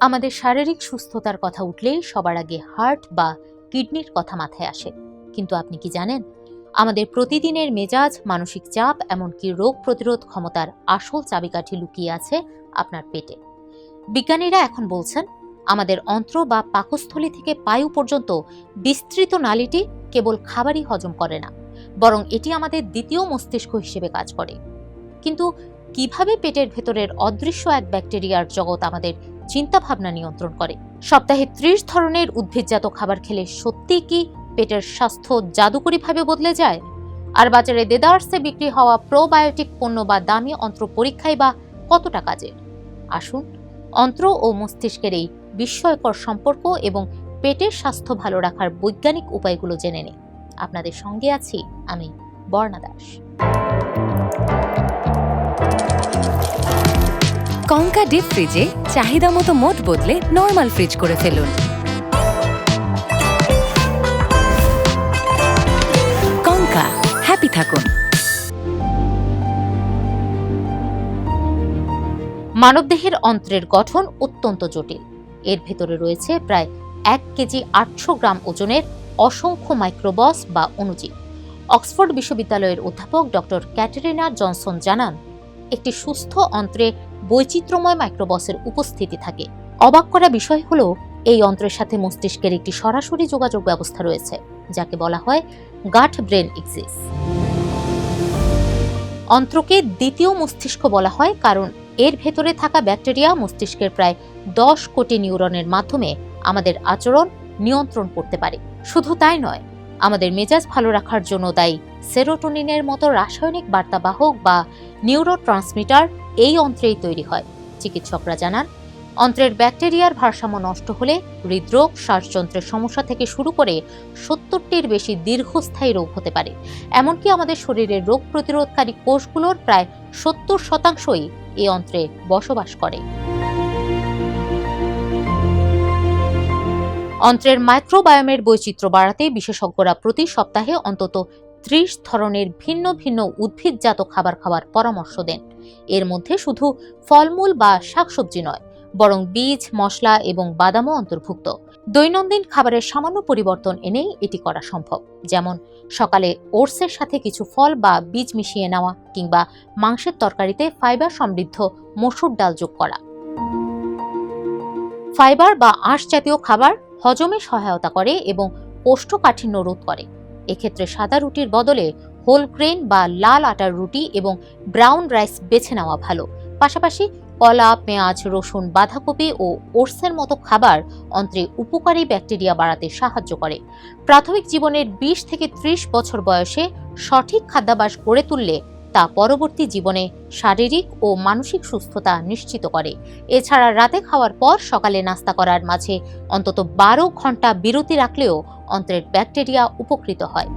আমাদের শারীরিক সুস্থতার কথা উঠলেই সবার আগে হার্ট বা কিডনির কথা মাথায় আসে। কিন্তু আপনি কি জানেন, আমাদের প্রতিদিনের মেজাজ, মানসিক চাপ, এমনকি রোগ প্রতিরোধ ক্ষমতার আসল চাবিকাঠি লুকিয়ে আছে আপনার পেটে। বিজ্ঞানীরা এখন বলছেন, আমাদের অন্ত্র বা পাকস্থলী থেকে পায়ু পর্যন্ত বিস্তৃত নালীটি কেবল খাবারই হজম করে না, বরং এটি আমাদের দ্বিতীয় মস্তিষ্ক হিসেবে কাজ করে। কিন্তু কিভাবে পেটের ভেতরের অদৃশ্য এক ব্যাকটেরিয়ার জগৎ আমাদের চিন্তাভাবনা নিয়ন্ত্রণ করে? সপ্তাহে 30 ধরনের উদ্ভিদজাত খাবার খেলে সত্যিই কি পেটের স্বাস্থ্য জাদুকরীভাবে বদলে যায়? আর বাজারে দেদারসে বিক্রি হওয়া প্রোবায়োটিক পণ্য বা দামি অন্ত্র পরীক্ষায় বা কতটা কাজের? আসুন অন্ত্র ও মস্তিষ্কের এই বিস্ময়কর সম্পর্ক এবং পেটের স্বাস্থ্য ভালো রাখার বৈজ্ঞানিক উপায়গুলো জেনে নিই। আপনাদের সঙ্গে আছি আমি, বর্ণা দাস। কঙ্কা ডিপ ফ্রিজে চাহিদা মতো মোড বদলে নর্মাল ফ্রিজ করে ফেলুন। কঙ্কা, হ্যাপি থাকুন। মানবদেহের অন্ত্রের গঠন অত্যন্ত জটিল। এর ভেতরে রয়েছে প্রায় 1 কেজি 800 গ্রাম ওজনের অসংখ্য মাইক্রোবস বা অণুজীব। অক্সফোর্ড বিশ্ববিদ্যালয়ের অধ্যাপক ডক্টর ক্যাটেরিনা জনসন জানান, একটি সুস্থ অন্ত্রে বৈচিত্র্যময় মাইক্রোবসের উপস্থিতি থাকে। অবাক করা বিষয় হলো, এই অন্ত্রের সাথে মস্তিষ্কের একটি সরাসরি যোগাযোগ ব্যবস্থা রয়েছে, যাকে বলা হয় গাট ব্রেন এক্সিস। অন্ত্রকে দ্বিতীয় মস্তিষ্ক বলা হয় কারণ এর ভেতরে থাকা ব্যাকটেরিয়া মস্তিষ্কের প্রায় 10 কোটি নিউরনের মাধ্যমে আমাদের আচরণ নিয়ন্ত্রণ করতে পারে। শুধু তাই নয়, আমাদের মেজাজ ভালো রাখার জন্য দায়ী সেরোটোনিনের মতো রাসায়নিক বার্তাবাহক বা নিউরোট্রান্সমিটার এই অন্ত্রেই তৈরি হয়। চিকিৎসকরা জানান, অন্ত্রের ব্যাকটেরিয়ার ভারসাম্য নষ্ট হলে হৃদরোগ, শ্বাসযন্ত্রের সমস্যা থেকে শুরু করে 70টির বেশি দীর্ঘস্থায়ী রোগ হতে পারে। এমনকি আমাদের শরীরের রোগ প্রতিরোধকারী কোষগুলোর প্রায় 70% এই অন্ত্রে বসবাস করে। অন্ত্রের মাইক্রোবায়োমের বৈচিত্র্য বাড়াতে বিশেষজ্ঞরা প্রতি সপ্তাহে অন্তত 30 ধরনের ভিন্ন ভিন্ন উদ্ভিদজাত খাবার খাওয়ার পরামর্শ দেন। এর মধ্যে শুধু ফলমূল বা শাকসবজি নয়, বরং বীজ, মশলা এবং বাদামও অন্তর্ভুক্ত। দৈনন্দিন খাবারের সামান্য পরিবর্তন এনেই এটি করা সম্ভব, যেমন সকালে ওটসের সাথে কিছু ফল বা বীজ মিশিয়ে নেওয়া, কিংবা মাংসের তরকারিতে ফাইবার সমৃদ্ধ মসুর ডাল যোগ করা। ফাইবার বা আঁশ জাতীয় খাবার হজমে সহায়তা করে এবং কোষ্ঠকাঠিন্য রোধ করে। এক্ষেত্রে সাদা রুটির বদলে হোল গ্রেন বা লাল আটার রুটি এবং ব্রাউন রাইস বেছে নেওয়া ভালো। পাশাপাশি কলা, পেঁয়াজ, রসুন, বাঁধাকপি ও ওটসের মতো খাবার অন্ত্রে উপকারী ব্যাকটেরিয়া বাড়াতে সাহায্য করে। প্রাথমিক জীবনের 20 থেকে 30 বছর বয়সে সঠিক খাদ্যাভ্যাস গড়ে তুললে তা পরবর্তী জীবনে শারীরিক ও মানসিক সুস্থতা নিশ্চিত করে। এছাড়া রাতে খাওয়ার পর সকালে নাস্তা করার মাঝে অন্তত 12 ঘন্টা বিরতি রাখলেও অন্ত্রের ব্যাকটেরিয়া উপকৃত হয়।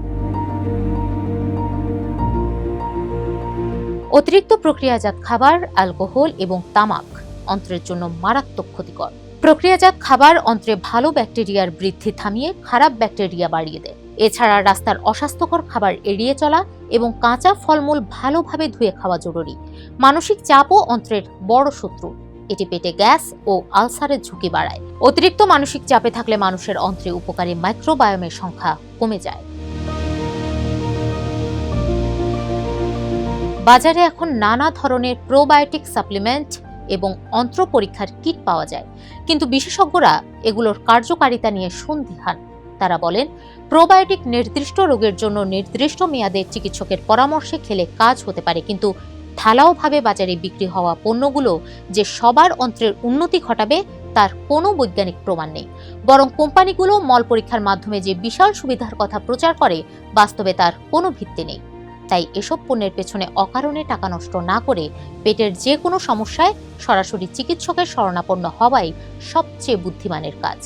অতিরিক্ত প্রক্রিয়াজাত খাবার, অ্যালকোহল এবং তামাক অন্ত্রের জন্য মারাত্মক ক্ষতিকর। প্রক্রিয়াজাত খাবার অন্ত্রে ভালো ব্যাকটেরিয়ার বৃদ্ধি থামিয়ে খারাপ ব্যাকটেরিয়া বাড়িয়ে দেয়। এছাড়া রাস্তার অস্বাস্থ্যকর খাবার এড়িয়ে চলা এবং কাঁচা ফলমূল ভালোভাবে ধুয়ে খাওয়া জরুরি। মানসিক চাপও অন্ত্রের বড় শত্রু। এটি পেটে গ্যাস ও আলসারের ঝুঁকি বাড়ায়। অতিরিক্ত মানসিক চাপে থাকলে মানুষের অন্ত্রে উপকারী মাইক্রোবায়োমের সংখ্যা কমে যায়। বাজারে এখন নানা ধরনের প্রোবায়োটিক সাপ্লিমেন্ট এবং অন্ত্র পরীক্ষার কিট পাওয়া যায়, কিন্তু বিশেষজ্ঞরা এগুলোর কার্যকারিতা নিয়ে সন্দিহান। তারা বলেন, প্রোবায়োটিক নির্দিষ্ট রোগের জন্য নির্দিষ্ট মেয়াদে চিকিৎসকের পরামর্শে খেলে কাজ হতে পারে, কিন্তু ঢালাওভাবে বাজারে বিক্রি হওয়া পণ্যগুলো যে সবার অন্ত্রের উন্নতি ঘটাবে তার কোনো বৈজ্ঞানিক প্রমাণ নেই। বরং কোম্পানিগুলো মল পরীক্ষার মাধ্যমে যে বিশাল সুবিধার কথা প্রচার করে, বাস্তবে তার কোনো ভিত্তি নেই। তাই এসব পণ্যের পেছনে অকারণে টাকা নষ্ট না করে পেটের যে কোনো সমস্যায় সরাসরি চিকিৎসকের শরণাপন্ন হওয়াই সবচেয়ে বুদ্ধিমানের কাজ।